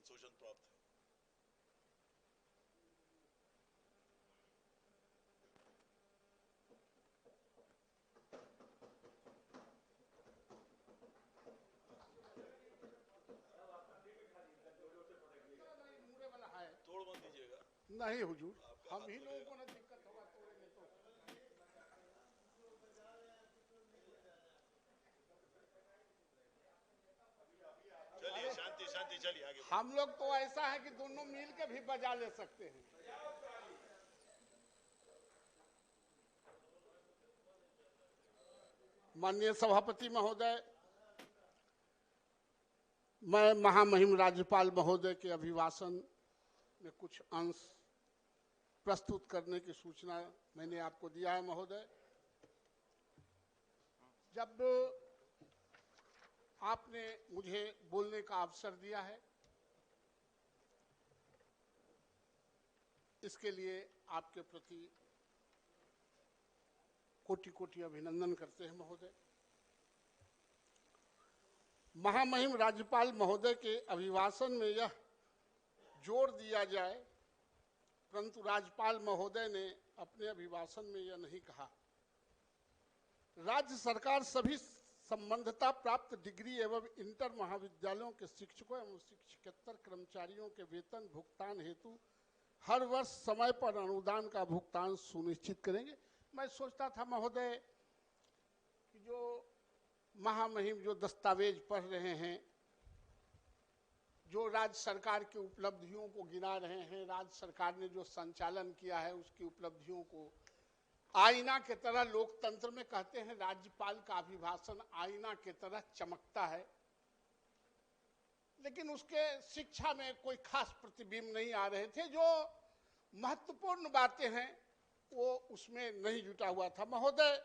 संशोधन प्राप्त है। तोड़ मत दीजिएगा। नहीं हुजूर, हम ही लोगों को ना दिक्कत होगा तोड़ेंगे तो। चलिए शांति शांति, चलिए आगे। हम लोग तो ऐसा है कि दोनों मिल के भी बजा ले सकते हैं। माननीय सभापति महोदय, मैं महामहिम राज्यपाल महोदय के अभिभाषण में कुछ अंश प्रस्तुत करने की सूचना मैंने आपको दिया है महोदय। जब आपने मुझे बोलने का अवसर दिया है, इसके लिए आपके प्रति कोटि कोटि अभिनंदन करते हैं महोदय। महामहिम राज्यपाल महोदय के अभिभाषण में यह जोर दिया जाए, परंतु राज्यपाल महोदय ने अपने अभिभाषण में यह नहीं कहा। राज्य सरकार सभी संबंधता प्राप्त डिग्री एवं इंटर महाविद्यालयों के शिक्षकों एवं शिक्षकेतर कर्मचारियों के वेतन भुगतान हेतु हर वर्ष समय पर अनुदान का भुगतान सुनिश्चित करेंगे। मैं सोचता था महोदय कि जो महामहिम जो दस्तावेज पढ़ रहे हैं, जो राज्य सरकार की उपलब्धियों को गिना रहे हैं, राज्य सरकार ने जो संचालन किया है उसकी उपलब्धियों को आईना के तरह, लोकतंत्र में कहते हैं राज्यपाल का अभिभाषण आईना के तरह चमकता है, लेकिन उसके शिक्षा में कोई खास प्रतिबिंब नहीं आ रहे थे। जो महत्वपूर्ण बातें हैं वो उसमें नहीं जुटा हुआ था महोदय।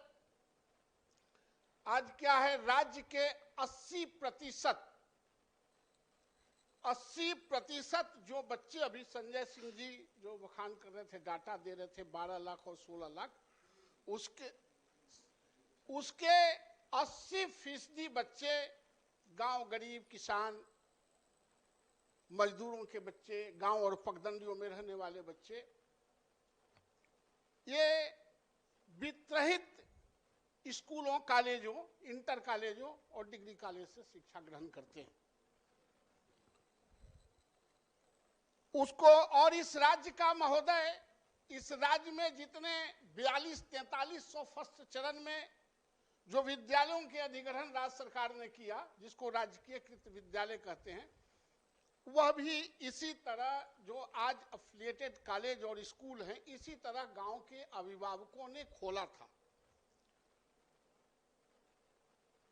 आज क्या है, राज्य के 80% जो बच्चे, अभी संजय सिंह जी जो बखान कर रहे थे, डाटा दे रहे थे 12 लाख और 16 लाख, उसके 80% बच्चे गांव, गरीब किसान मजदूरों के बच्चे, गांव और पगडंडियों में रहने वाले बच्चे, ये वित्रहित स्कूलों, कॉलेजों, इंटर कॉलेजों और डिग्री कॉलेज से शिक्षा ग्रहण करते हैं। उसको, और इस राज्य का महोदय, इस राज्य में जितने 42-4300 फर्स्ट चरण में जो विद्यालयों के अधिग्रहण राज्य सरकार ने किया, जिसको राजकीयकृत विद्यालय कहते हैं, वह भी इसी तरह जो आज एफिलिएटेड कॉलेज और स्कूल हैं, इसी तरह गांव के अभिभावकों ने खोला था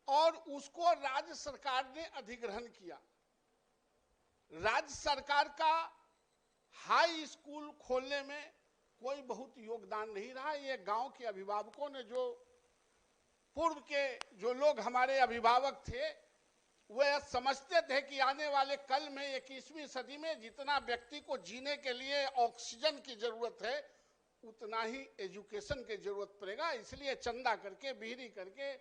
और उसको राज्य सरकार ने अधिग्रहण किया। राज्य सरकार का हाई स्कूल खोलने में कोई बहुत योगदान नहीं रहा। ये गांव के अभिभावकों ने, जो पूर्व के जो लोग हमारे अभिभावक थे, वह समझते थे कि आने वाले कल में 21वीं सदी में जितना व्यक्ति को जीने के लिए ऑक्सीजन की जरूरत है, उतना ही एजुकेशन की जरूरत पड़ेगा। इसलिए चंदा करके, बिहरी करके,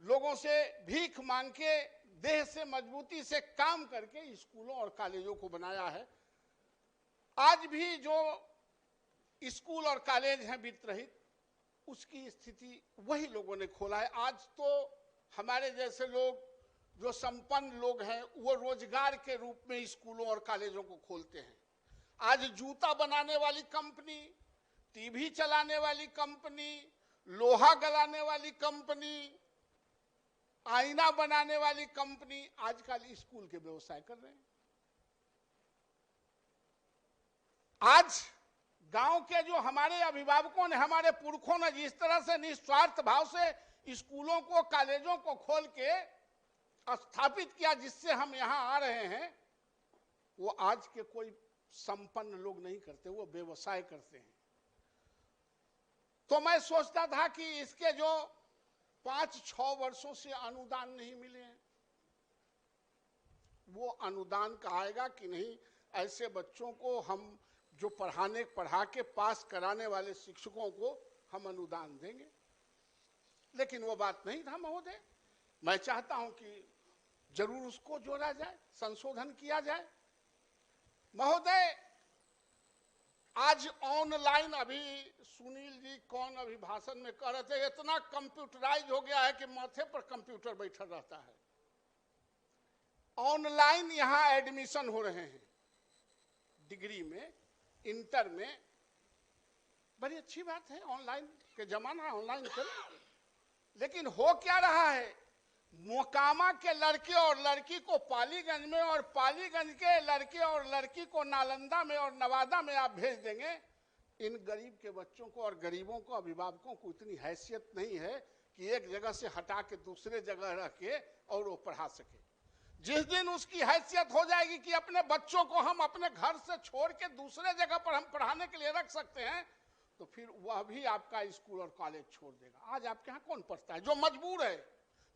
लोगों से भीख मांग के, देह से मजबूती से काम करके स्कूलों और कॉलेजों को बनाया है। आज भी जो स्कूल और कॉलेज हैं वित्रहित, उसकी स्थिति वही लोगों ने खोला है। आज तो हमारे जैसे लोग, जो संपन्न लोग हैं, वो रोजगार के रूप में स्कूलों और कॉलेजों को खोलते हैं। आज जूता बनाने वाली कंपनी, टीवी चलाने वाली कंपनी, लोहा गलाने वाली कंपनी, आईना बनाने वाली कंपनी आजकल स्कूल के व्यवसाय कर रहे हैं। आज गांव के जो हमारे अभिभावकों ने, हमारे पुरखों ने जिस तरह से निस्वार्थ भाव से स्कूलों को, कॉलेजों को खोल के स्थापित किया, जिससे हम यहां आ रहे हैं, वो आज के कोई संपन्न लोग नहीं करते, वो व्यवसाय करते हैं। तो मैं सोचता था कि इसके जो 5-6 वर्षों से अनुदान नहीं मिले हैं, वो अनुदान का आएगा कि नहीं। ऐसे बच्चों को हम जो पढ़ा के पास कराने वाले शिक्षकों को हम अनुदान देंगे, लेकिन वो बात नहीं था महोदय। मैं चाहता हूं कि जरूर उसको जोड़ा जाए, संशोधन किया जाए। महोदय, आज ऑनलाइन अभी सुनील जी कौन अभी भाषण में कह रहे थे, इतना कंप्यूटराइज हो गया है कि माथे पर कंप्यूटर बैठा रहता है। ऑनलाइन यहां एडमिशन हो रहे हैं, डिग्री में, इंटर में। बड़ी अच्छी बात है, ऑनलाइन के जमाना, ऑनलाइन करें। लेकिन हो क्या रहा है, मोकामा के लड़के और लड़की को पालीगंज में, और पालीगंज के लड़के और लड़की को नालंदा में और नवादा में आप भेज देंगे। इन गरीब के बच्चों को और गरीबों को, अभिभावकों को इतनी हैसियत नहीं है कि एक जगह से हटा के दूसरे जगह रख के और वो पढ़ा सके। जिस दिन उसकी हैसियत हो जाएगी कि अपने बच्चों को हम अपने घर से छोड़ के दूसरे जगह पर हम पढ़ाने के लिए रख सकते हैं, तो फिर वह भी आपका स्कूल और कॉलेज छोड़ देगा। आज आपके यहाँ कौन पढ़ता है? जो मजबूर है,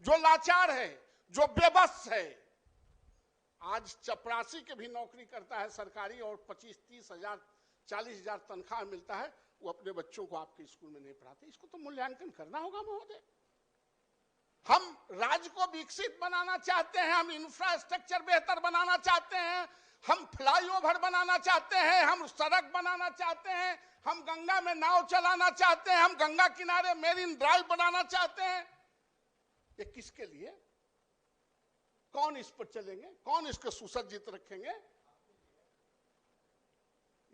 जो लाचार है, जो बेबस है। आज चपरासी के भी नौकरी करता है सरकारी, और 25-30 हजार 40 हजार तनख्वाह मिलता है, वो अपने बच्चों को आपके स्कूल में नहीं पढ़ाते। इसको तो मूल्यांकन करना होगा महोदय। हम राज्य को विकसित बनाना चाहते हैं, हम इंफ्रास्ट्रक्चर बेहतर बनाना चाहते हैं, हम फ्लाईओवर बनाना चाहते हैं, हम सड़क बनाना चाहते हैं, हम गंगा में नाव चलाना चाहते हैं, हम गंगा किनारे मेरीन ड्राइव बनाना चाहते हैं। ये किसके लिए? कौन इस पर चलेंगे? कौन इसको सुसज्जित रखेंगे?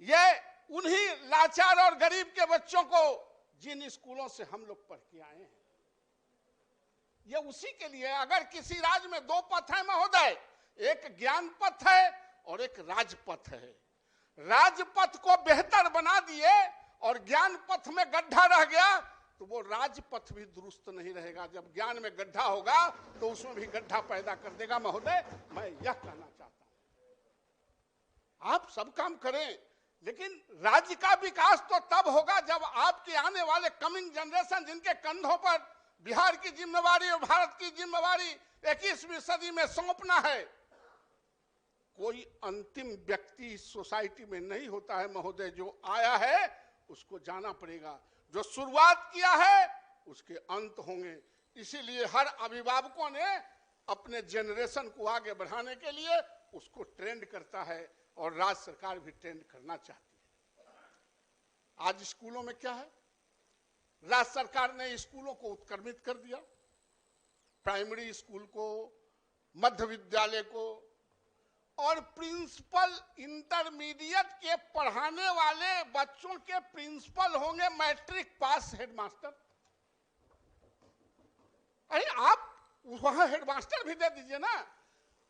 ये उन्हीं लाचार और गरीब के बच्चों को जिन स्कूलों से हम लोग पढ़ के आए हैं, ये उसी के लिए। अगर किसी राज्य में 2 पथ है महोदय, एक ज्ञान पथ है और एक राजपथ है। राजपथ को बेहतर बना दिए और ज्ञान पथ में गड्ढा रह गया, तो वो राजपथ भी दुरुस्त नहीं रहेगा। जब ज्ञान में गड्ढा होगा तो उसमें भी गड्ढा पैदा कर देगा। महोदय, मैं यह कहना चाहता हूं, आप सब काम करें, लेकिन राज्य का विकास तो तब होगा जब आपके आने वाले कमिंग जनरेशन, जिनके कंधों पर बिहार की जिम्मेवारी और भारत की जिम्मेवारी 21वीं सदी में सौंपना है। कोई अंतिम व्यक्ति सोसाइटी में नहीं होता है महोदय। जो आया है उसको जाना पड़ेगा, जो शुरुआत किया है उसके अंत होंगे। इसीलिए हर अभिभावकों ने अपने जनरेशन को आगे बढ़ाने के लिए उसको ट्रेंड करता है, और राज्य सरकार भी ट्रेंड करना चाहती है। आज स्कूलों में क्या है, राज्य सरकार ने स्कूलों को उत्क्रमित कर दिया। प्राइमरी स्कूल को, मध्य विद्यालय को, और प्रिंसिपल इंटरमीडिएट के पढ़ाने वाले बच्चों के प्रिंसिपल होंगे मैट्रिक पास हेडमास्टर। अरे आप वहां हेडमास्टर भी दे दीजिए ना।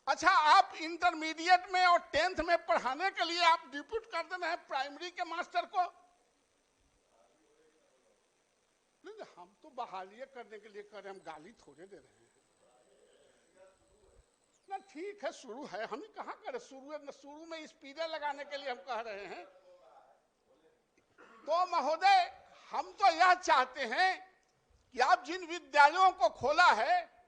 अच्छा, आप इंटरमीडिएट में और 10th में पढ़ाने के लिए आप डिप्यूट कर देना है प्राइमरी के मास्टर को। नहीं, हम तो बहाली करने के लिए कर रहे हैं, हम गाली थोड़े दे रहे हैं ना। ठीक है, शुरू है, हम कहां करें शुरू में स्पीडर लगाने के लिए हम कह रहे हैं। तो महोदय, हम तो यह चाहते हैं कि आप जिन विद्यालयों को खोला है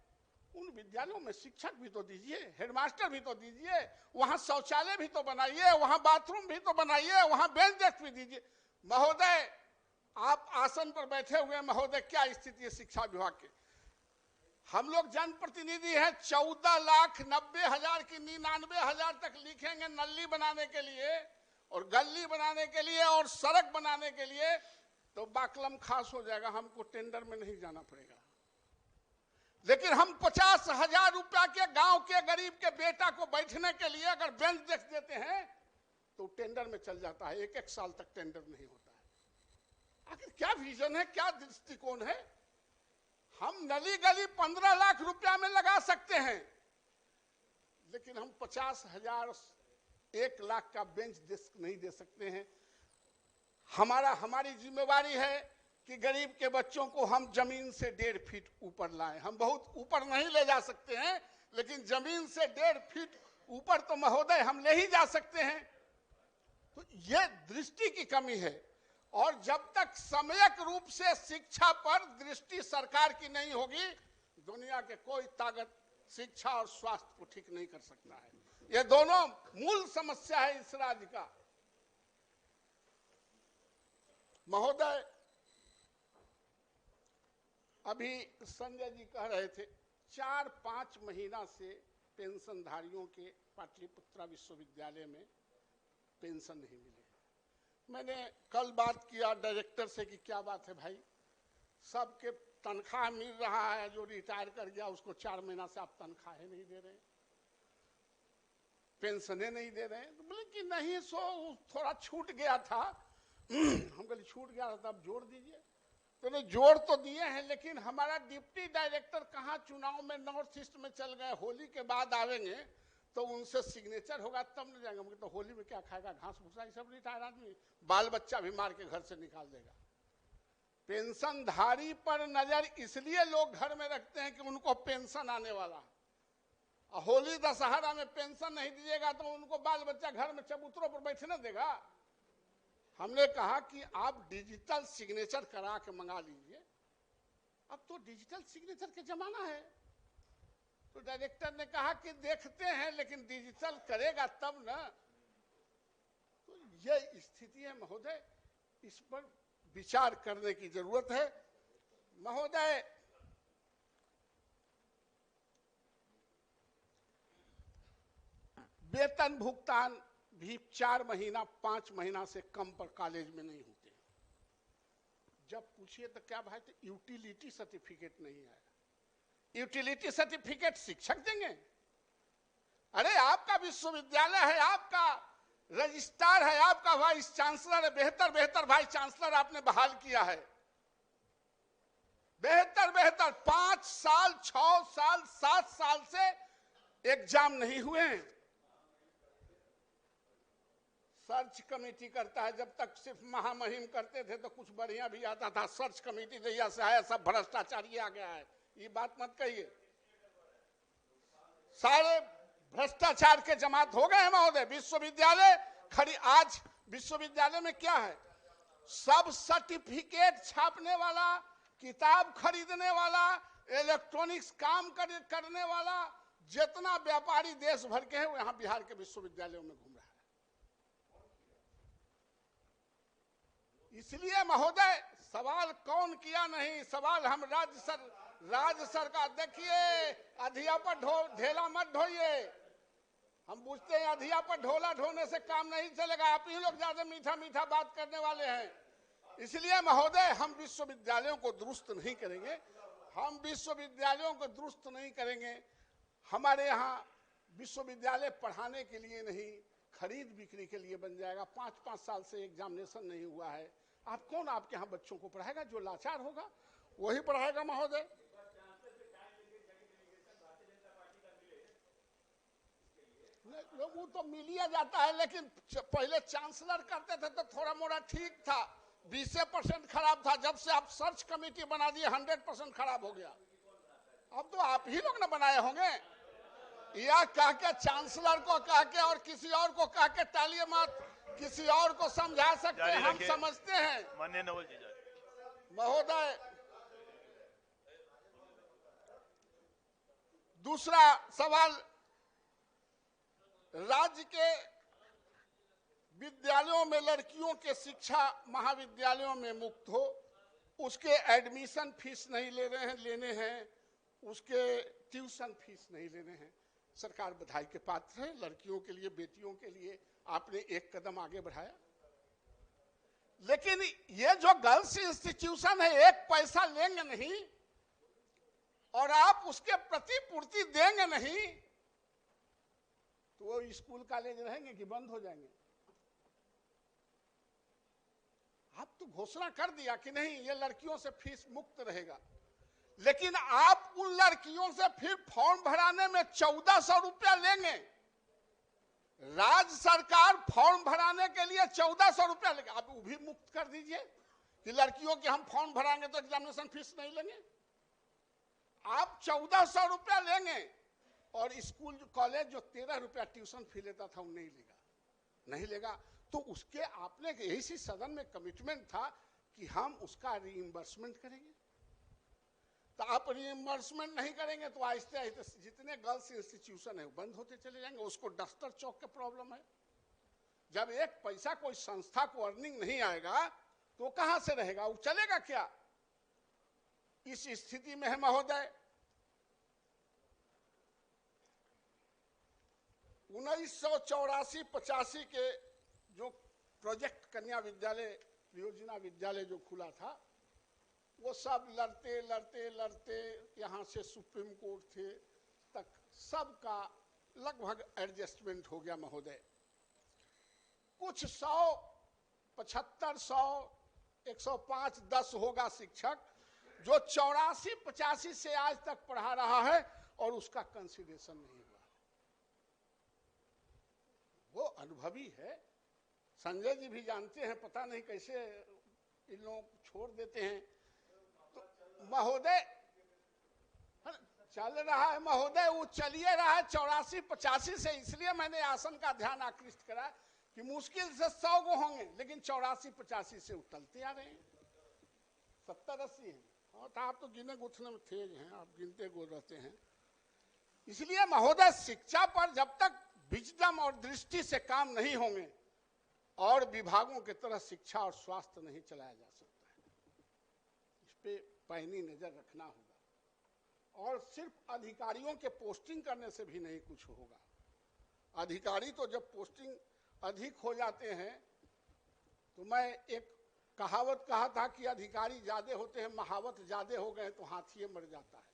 उन विद्यालयों में शिक्षक भी तो दीजिए, हेडमास्टर भी तो दीजिए, वहां शौचालय भी तो बनाइए, वहां बाथरूम भी तो बनाइए, वहां बेंच डेस्क भी दीजिए। महोदय, आप आसन पर बैठे हुए हैं महोदय, क्या स्थिति है शिक्षा विभाग की? हम लोग जनप्रतिनिधि हैं, 14,90,000 की 99,000 तक लिखेंगे नली बनाने के लिए और गली बनाने के लिए और सड़क बनाने के लिए, तो बाकलम खास हो जाएगा, हमको टेंडर में नहीं जाना पड़ेगा। लेकिन हम 50,000 रुपया के गांव के गरीब के बेटा को बैठने के लिए अगर बेंच डेस्क देते हैं तो टेंडर में चल जाता है, 1-1 साल तक टेंडर नहीं होता है। आखिर क्या विजन है, क्या दृष्टिकोण है? हम नली गली 15 लाख रुपया में लगा सकते हैं, लेकिन हम 50,000 1 लाख का बेंच डेस्क नहीं दे सकते हैं। हमारी जिम्मेवारी है कि गरीब के बच्चों को हम जमीन से 1.5 फीट ऊपर लाएं। हम बहुत ऊपर नहीं ले जा सकते हैं, लेकिन जमीन से 1.5 फीट ऊपर तो महोदय हम ले ही जा सकते हैं। तो यह दृष्टि की कमी है, और जब तक सम्यक रूप से शिक्षा पर दृष्टि सरकार की नहीं होगी, दुनिया के कोई ताकत शिक्षा और स्वास्थ्य को ठीक नहीं कर सकता है। ये दोनों मूल समस्या है इस राज्य का। महोदय, अभी संजय जी कह रहे थे 4-5 महीना से पेंशनधारियों के पाटलिपुत्रा विश्वविद्यालय में पेंशन नहीं मिले। मैंने कल बात किया डायरेक्टर से कि क्या बात है भाई, सबके तनख्वाह मिल रहा है, जो रिटायर कर गया उसको 4 महीना से आप तनख्वाहें नहीं दे रहे, पेंशने नहीं दे रहे। तो बोले कि नहीं, सो थोड़ा छूट गया था। हम कहले छूट गया था तब जोड़ दीजिए। तो जोड़ तो दिए हैं, लेकिन हमारा डिप्टी डायरेक्टर कहाँ चुनाव में नॉर्थ ईस्ट में चल गए, होली के बाद आवेंगे तो उनसे सिग्नेचर होगा तब न जाएंगे। तो होली में क्या खाएगा, घास भूसा, ये सब रिटायर आदमी, बाल बच्चा भी मार के घर से निकाल देगा। पेंशनधारी पर नजर इसलिए लोग घर में रखते हैं कि उनको पेंशन आने वाला। होली दशहरा में पेंशन नहीं दीजिएगा तो उनको बाल बच्चा घर में चबूतरों पर बैठने देगा। हमने कहा कि आप डिजिटल सिग्नेचर करा के मंगा लीजिए, अब तो डिजिटल सिग्नेचर के जमाना है। तो डायरेक्टर ने कहा कि देखते हैं, लेकिन डिजिटल करेगा तब ना। तो यह स्थिति है महोदय, इस पर विचार करने की जरूरत है। महोदय, वेतन भुगतान भी 4 महीना 5 महीना से कम पर कॉलेज में नहीं होते। जब पूछिए तो क्या भाई, तो यूटिलिटी सर्टिफिकेट नहीं आया। यूटिलिटी सर्टिफिकेट शिक्षक देंगे? अरे आपका विश्वविद्यालय है, आपका रजिस्ट्रार है, आपका वाइस चांसलर है, बेहतर वाइस चांसलर आपने बहाल किया है, बेहतर 5 साल 6 साल 7 साल से एग्जाम नहीं हुए। सर्च कमेटी करता है, जब तक सिर्फ महामहिम करते थे तो कुछ बढ़िया भी आता था। सर्च कमेटी जैसा से आया सब भ्रष्टाचारी आ गया है, ये बात मत कहिए। सारे भ्रष्टाचार के जमात हो गए हैं महोदय। विश्वविद्यालय आज विश्वविद्यालय में क्या है, सब सर्टिफिकेट छापने वाला, किताब खरीदने वाला, इलेक्ट्रॉनिक्स काम करने वाला, जितना व्यापारी देश भर के हैं वो यहाँ बिहार के विश्वविद्यालयों में घूम रहा है। इसलिए महोदय सवाल कौन किया नहीं, सवाल हम राज्य सरकार। देखिए, अधिया पर ढेला मत ढोइए। हम पूछते हैं अधिया पर ढोला ढोने से काम नहीं चलेगा, आप ही लोग ज्यादा मीठा बात करने वाले हैं। इसलिए महोदय हम विश्वविद्यालयों को दुरुस्त नहीं करेंगे, हम विश्वविद्यालयों को दुरुस्त नहीं करेंगे। हमारे यहाँ विश्वविद्यालय पढ़ाने के लिए नहीं, खरीद बिक्री के लिए बन जाएगा। 5-5 साल से एग्जामिनेशन नहीं हुआ है, आप कौन आपके यहाँ बच्चों को पढ़ाएगा? जो लाचार होगा वही पढ़ाएगा महोदय। वो तो मिल ही जाता है, लेकिन पहले चांसलर करते थे तो थोड़ा मोड़ा ठीक था, 20% खराब था। जब से आप सर्च कमेटी बना दिए 100% खराब हो गया। अब तो आप ही लोग ना बनाए होंगे, या कह के चांसलर को कह के और किसी और को कह के टालिए मत, किसी और को समझा सकते हैं, हम समझते हैं। माननीय नवल जी महोदय, दूसरा सवाल, राज्य के विद्यालयों में लड़कियों के शिक्षा महाविद्यालयों में मुक्त हो, उसके एडमिशन फीस नहीं लेने हैं, उसके ट्यूशन फीस नहीं लेने हैं। सरकार बधाई के पात्र है, लड़कियों के लिए, बेटियों के लिए आपने एक कदम आगे बढ़ाया। लेकिन ये जो गर्ल्स इंस्टीट्यूशन है, एक पैसा लेंगे नहीं और आप उसके प्रतिपूर्ति देंगे नहीं, तो वो स्कूल कॉलेज रहेंगे कि बंद हो जाएंगे? आप तो घोषणा कर दिया कि नहीं ये लड़कियों से फीस मुक्त रहेगा, लेकिन आप उन लड़कियों से फिर फॉर्म भराने में 1400 रुपया लेंगे। राज्य सरकार फॉर्म भराने के लिए 1400 रुपया लेंगे, आप वो भी मुक्त कर दीजिए कि लड़कियों के हम फॉर्म भराएंगे तो एग्जामिनेशन फीस नहीं लेंगे। आप 1400 रुपया लेंगे और स्कूल कॉलेज जो 13 रुपया ट्यूशन फी लेता था वो नहीं लेगा। तो उसके आपने इसी सदन में कमिटमेंट था कि हम उसका रीइंबर्समेंट करेंगे। तो आप रीइंबर्समेंट नहीं करेंगे तो आहिस्ते आहिस्ते जितने गर्ल्स इंस्टीट्यूशन है वो बंद होते चले जाएंगे। उसको डस्टर चौक का प्रॉब्लम है, जब एक पैसा कोई संस्था को अर्निंग नहीं आएगा तो कहां से रहेगा, वो चलेगा क्या? इस स्थिति में है महोदय। 1984-85 के जो प्रोजेक्ट कन्या विद्यालय योजना विद्यालय जो खुला था, वो सब लड़ते लड़ते लड़ते यहाँ से सुप्रीम कोर्ट थे तक सबका लगभग एडजस्टमेंट हो गया महोदय। कुछ 100, 75, 100, 105, 10 होगा शिक्षक जो 84, 85 से आज तक पढ़ा रहा है और उसका कंसिडरेशन नहीं हुआ। वो अनुभवी है, संजय जी भी जानते हैं, पता नहीं कैसे इन लोग छोड़ देते हैं। तो महोदय चल रहा है महोदय, वो चलिए रहा है 84, 85 से, इसलिए मैंने आसन का ध्यान आकृष्ट करा कि मुश्किल से 100 गो होंगे, लेकिन 84, 85 से उठलते आ रहे हैं, 70, 80 हैं। और तो आप तो गिने गुथने में तेज हैं, आप गिनते गो रहते हैं। इसलिए महोदय शिक्षा पर जब तक विजडम और दृष्टि से काम नहीं होंगे और विभागों की तरह शिक्षा और स्वास्थ्य नहीं चलाया जा सकता है। इस पे पैनी नजर रखना होगा। और सिर्फ अधिकारियों के पोस्टिंग करने से भी नहीं कुछ होगा। अधिकारी तो जब पोस्टिंग अधिक हो जाते हैं, तो मैं एक कहावत कहा था कि अधिकारी ज्यादा होते हैं, महावत ज्यादा हो गए तो हाथी मर जाता है।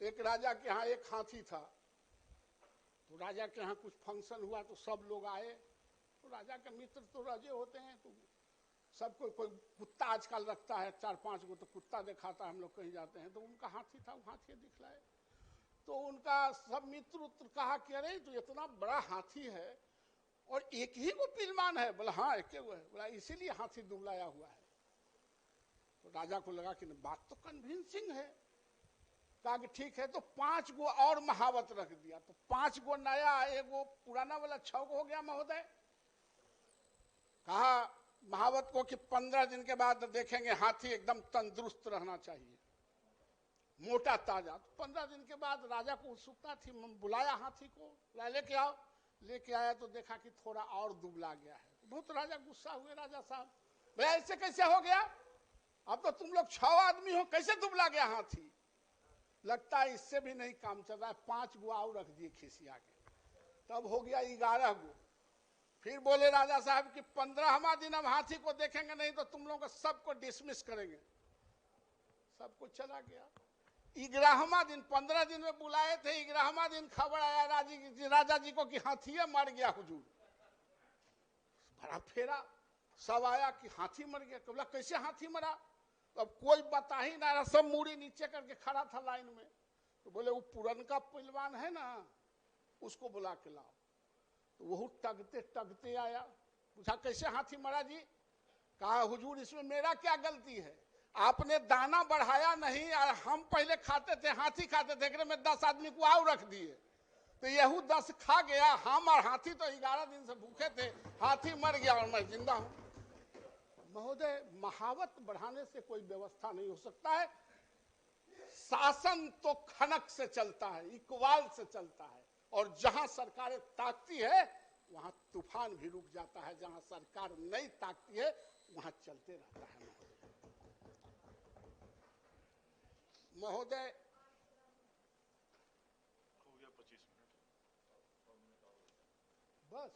एक राजा के यहाँ एक हाथी था, तो राजा के यहाँ कुछ फंक्शन हुआ तो सब लोग आए, तो राजा के मित्र तो राजे होते हैं, तो सबको कोई कुत्ता आजकल रखता है, 4-5 गो तो कुत्ता दिखाता है, हम लोग कहीं जाते हैं, तो उनका हाथी था, वो हाथी दिखलाए। तो उनका सब मित्र उत्र कहा कि अरे तो इतना बड़ा हाथी है और एक ही वो पिलमान है। बोला हाँ एक वो है। बोला इसीलिए हाथी दुबलाया हुआ है। तो राजा को लगा कि बात तो कन्विंसिंग है। कहा कि ठीक है, तो 5 गो और महावत रख दिया, तो 5 गो नया, एक वो पुराना वाला 6 गो हो गया महोदय। कहा महावत को कि 15 दिन के बाद देखेंगे हाथी एकदम तंदुरुस्त रहना चाहिए, मोटा ताजा। तो 15 दिन के बाद राजा को उत्सुकता थी, बुलाया हाथी को, लेके आओ। लेके आया तो देखा कि थोड़ा और दुबला गया है। बहुत राजा गुस्सा हुए, राजा साहब भैया ऐसे कैसे हो गया, अब तो तुम लोग 6 आदमी हो, कैसे दुबला गया हाथी। लगता है इससे भी नहीं काम चल रहा है, 5 गो और रख दिए खिसिया के, तब हो गया 11 गो। फिर बोले राजा साहब कि 15वां दिन हम हाथी को देखेंगे नहीं तो तुम लोगों को सबको डिसमिस करेंगे। सब कुछ चला गया। 11वां दिन, 15 दिन में बुलाए थे, 11वां दिन खबर आया राजा जी को कि हाथी मर गया हुजूर। बड़ा फेरा, सब आया कि हाथी मर गया। बोला कैसे हाथी मरा, अब कोई बता ही ना रहा, सब मूड़ी नीचे करके खड़ा था लाइन में। तो बोले वो पुरनका पहलवान है ना, उसको बुला के लाओ। तो वो टगते टगते आया, पूछा कैसे हाथी मरा जी। कहा हुजूर इसमें मेरा क्या गलती है, आपने दाना बढ़ाया नहीं, और हम पहले खाते थे, हाथी खाते थे, में 10 आदमी को और रख दिए, तो यहू 10 खा गया, हम और हाथी तो 11 दिन से भूखे थे, हाथी मर गया और मैं जिंदा हूं। महोदय महावत बढ़ाने से कोई व्यवस्था नहीं हो सकता है। शासन तो खनक से चलता है, इकबाल से चलता है, और जहां सरकारें ताकती है वहां तूफान भी रुक जाता है, जहां सरकार नहीं ताकती है वहां चलते रहता है। महोदय हो गया 25 मिनट, बस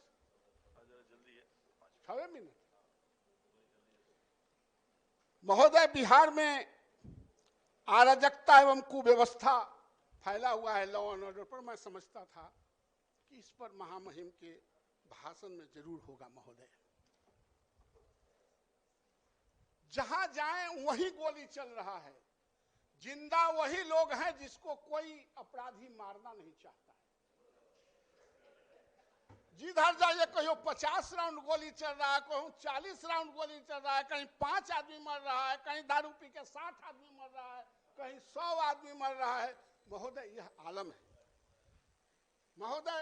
जल्दी है 6 मिनट। महोदय बिहार में अराजकता एवं कुव्यवस्था फैला हुआ है लॉ एंड ऑर्डर पर। मैं समझता था कि इस पर महामहिम के भाषण में जरूर होगा महोदय। जहां जाएं वहीं गोली चल रहा है, जिंदा वही लोग हैं जिसको कोई अपराधी मारना नहीं चाहता है। जिधर जाइए कहीं 50 राउंड गोली चल रहा है, कहीं 40 राउंड गोली चल रहा है, कहीं 5 आदमी मर रहा है, कहीं दारू पी के 60 आदमी मर रहा है, कहीं 100 आदमी मर रहा है। महोदय यह आलम है। महोदय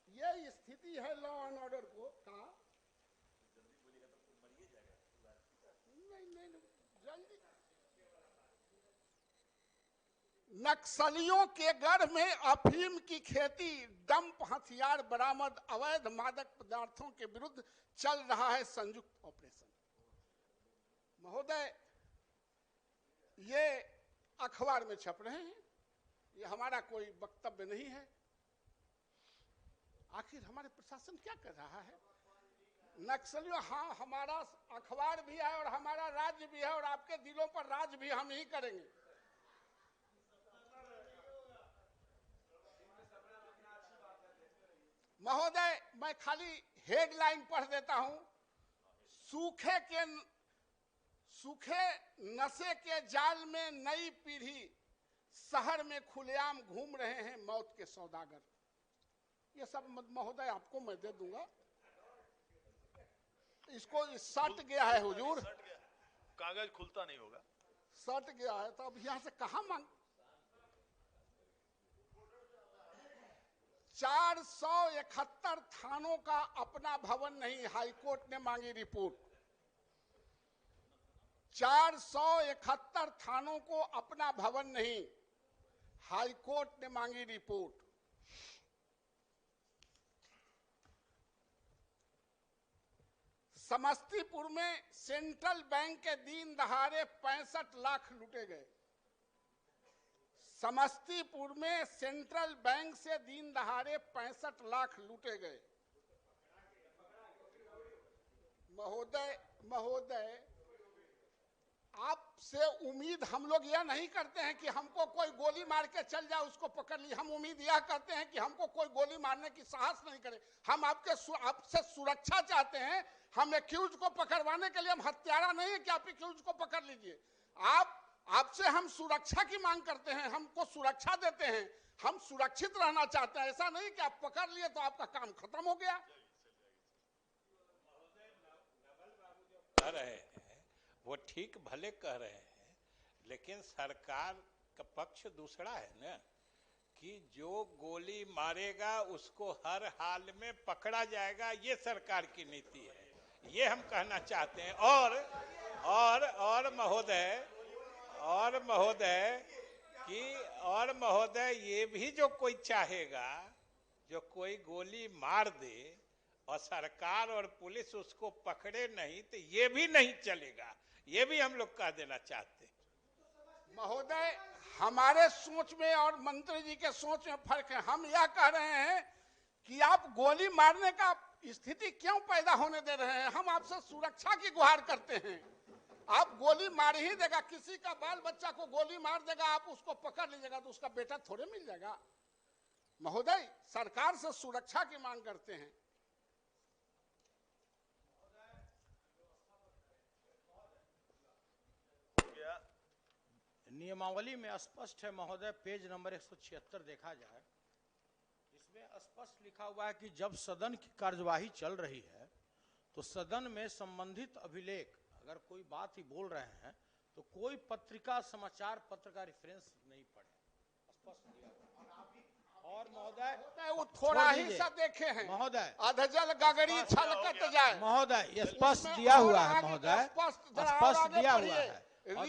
यह स्थिति है लॉ एंड ऑर्डर को का। नहीं जल्दी। नक्सलियों के गढ़ में अफीम की खेती, डंप हथियार बरामद, अवैध मादक पदार्थों के विरुद्ध चल रहा है संयुक्त ऑपरेशन। महोदय ये अखबार में छप रहे हैं, ये हमारे हमारा कोई वक्तव्य नहीं है। आखिर हमारे प्रशासन क्या कर रहा है? नक्सलियों, हाँ हमारा अखबार भी है और हमारा राज्य भी है और आपके दिलों पर राज भी हम ही करेंगे। महोदय, मैं खाली हेडलाइन पढ़ देता हूं। सूखे नशे के जाल में नई पीढ़ी शहर में खुलेआम घूम रहे हैं मौत के सौदागर। ये सब महोदय आपको मैं दे दूंगा। इसको सट गया है हुजूर, कागज खुलता नहीं होगा, सट गया है तो अब यहां से कहां मांग। 471 थानों का अपना भवन नहीं, हाईकोर्ट ने मांगी रिपोर्ट। 471 थानों को अपना भवन नहीं, हाईकोर्ट ने मांगी रिपोर्ट। समस्तीपुर में सेंट्रल बैंक के दिन दहाड़े 65 लाख लूटे गए। समस्तीपुर में सेंट्रल बैंक से दिन दहाड़े 65 लाख लूटे गए। महोदय, आपसे उम्मीद हम लोग यह नहीं करते हैं कि हमको कोई गोली मार के चल जाए उसको पकड़ ली। हम उम्मीद यह करते हैं कि हमको कोई गोली मारने की साहस नहीं करे। हम आपसे सुरक्षा चाहते हैं। हम एक्यूज को पकड़वाने के लिए हम हत्यारा नहीं है कि आप एक्यूज को पकड़ लीजिए। आपसे हम सुरक्षा की मांग करते हैं, हमको सुरक्षा देते हैं। हम सुरक्षित रहना चाहते हैं। ऐसा नहीं कि आप पकड़ लिए तो आपका काम खत्म हो गया। कह रहे हैं वो ठीक भले कह रहे हैं, लेकिन सरकार का पक्ष दूसरा है ना, कि जो गोली मारेगा उसको हर हाल में पकड़ा जाएगा। ये सरकार की नीति है, ये हम कहना चाहते हैं। और महोदय ये भी जो कोई चाहेगा, जो कोई गोली मार दे और सरकार और पुलिस उसको पकड़े नहीं, तो ये भी नहीं चलेगा। ये भी हम लोग कह देना चाहते हैं। महोदय, हमारे सोच में और मंत्री जी के सोच में फर्क है। हम यह कह रहे हैं कि आप गोली मारने का स्थिति क्यों पैदा होने दे रहे हैं? हम आपसे सुरक्षा की गुहार करते हैं। आप गोली मार ही देगा, किसी का बाल बच्चा को गोली मार देगा, आप उसको पकड़ लीजिएगा तो उसका बेटा थोड़े मिल जाएगा। महोदय, सरकार से सुरक्षा की मांग करते हैं। नियमावली में स्पष्ट है महोदय, पेज नंबर 176 देखा जाए, इसमें स्पष्ट लिखा हुआ है कि जब सदन की कार्यवाही चल रही है तो सदन में संबंधित अभिलेख अगर कोई बात ही बोल रहे हैं तो कोई पत्रिका समाचार पत्र का रेफरेंस नहीं पढ़े, स्पष्ट दिया हुआ। और महोदय वो थोड़ा ही सा देखे हैं महोदय, अधजल गगरी छलकत जाए। महोदय स्पष्ट दिया हुआ है, महोदय स्पष्ट दिया हुआ है। और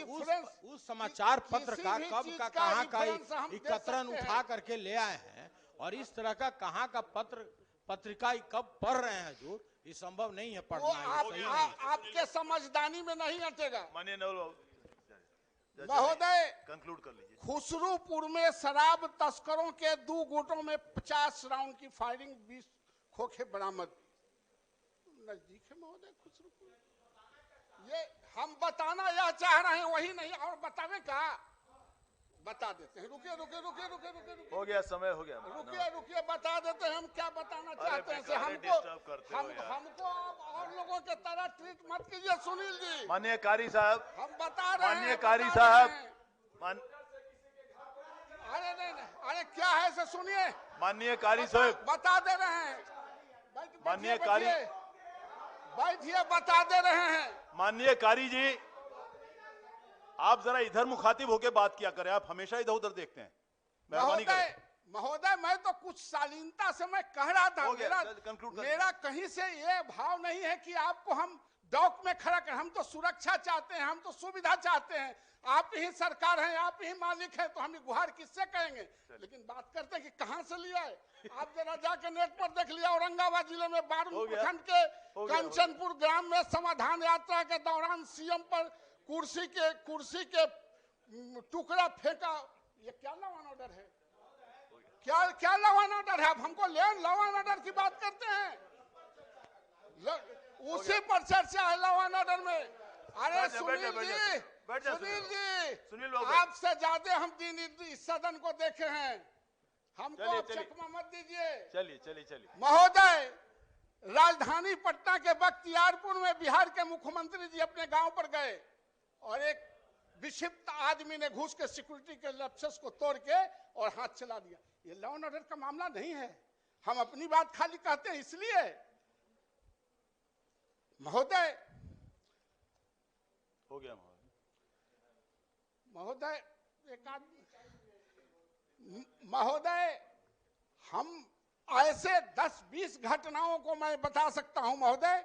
उस समाचार पत्र का कब का कहाँ का एकत्रण उठा करके ले आए हैं और इस तरह का कहाँ का पत्रिका कब पढ़ रहे हैं जो ये संभव नहीं है पढ़ना। आपके समझदारी में नहीं अटेगा। माननीय नवल महोदय, कंक्लूड कर लीजिए। खुसरूपुर में शराब तस्करों के 2 गुटों में 50 राउंड की फायरिंग, 20 खोखे बरामद। नजदीक है महोदय खुसरूपुर। ये हम बताना यह चाह रहे हैं, वही नहीं और बतावे का बता देते हैं। रुकिए, हो गया, समय हो गया। रुकिए बता देते हैं हम क्या बताना चाहते हैं। हमको और लोगों के तरह ट्रीट मत कीजिए सुनील जी। माननीय कारी साहब, हम बता रहे हैं। माननीय कारी साहब, अरे नहीं, अरे क्या है इसे सुनिए। माननीय कारी साहब बता दे रहे हैं। माननीय कारी, बैठिए, बता दे रहे हैं। माननीय कारी जी, आप जरा इधर मुखातिब होकर बात किया करें, आप हमेशा इधर उधर देखते हैं। मेहरबानी करें। महोदय, मैं तो कुछ शालीनता से मैं कह रहा था। मेरा कहीं से ये भाव नहीं है कि आपको हम डॉक में खड़ा करें। हम तो सुरक्षा चाहते हैं, हम तो सुविधा चाहते हैं। आप ही सरकार हैं, आप ही मालिक हैं, तो हम गुहार किससे करेंगे? लेकिन बात करते हैं कि कहां से लिया है। आप जरा जाके नेट पर देख लिया, औरंगाबाद जिले में बारूद प्रखंड के कंचनपुर ग्राम में समाधान यात्रा के दौरान सीएम पर कुर्सी के टुकड़ा फेंका। ये क्या लॉ एंड ऑर्डर है? क्या क्या लॉ एंड ऑर्डर है? आप हमको लॉ एंड ऑर्डर की बात करते हैं? उसी पर चर्चा है लॉ एंड ऑर्डर में। अरे बैठ जा, सुनील बैठ जा, जी, बैठ जा, सुनील सुनील जी, बाबू। आपसे ज्यादा हम दिन इस सदन को देखे हैं, हमको चलिए, आप चलिए। चकमा मत दीजिए। चलिए चलिए चलिए। महोदय, राजधानी पटना के बख्तियारपुर में बिहार के मुख्यमंत्री जी अपने गांव पर गए और एक विक्षिप्त आदमी ने घुस के सिक्योरिटी के लक्ष्य को तोड़ के और हाथ चला दिया। ये लॉ एंड ऑर्डर का मामला नहीं है, हम अपनी बात खाली कहते हैं इसलिए। महोदय, हो गया महोदय, एक आदमी, महोदय, हम ऐसे 10-20 घटनाओं को मैं बता सकता हूं महोदय,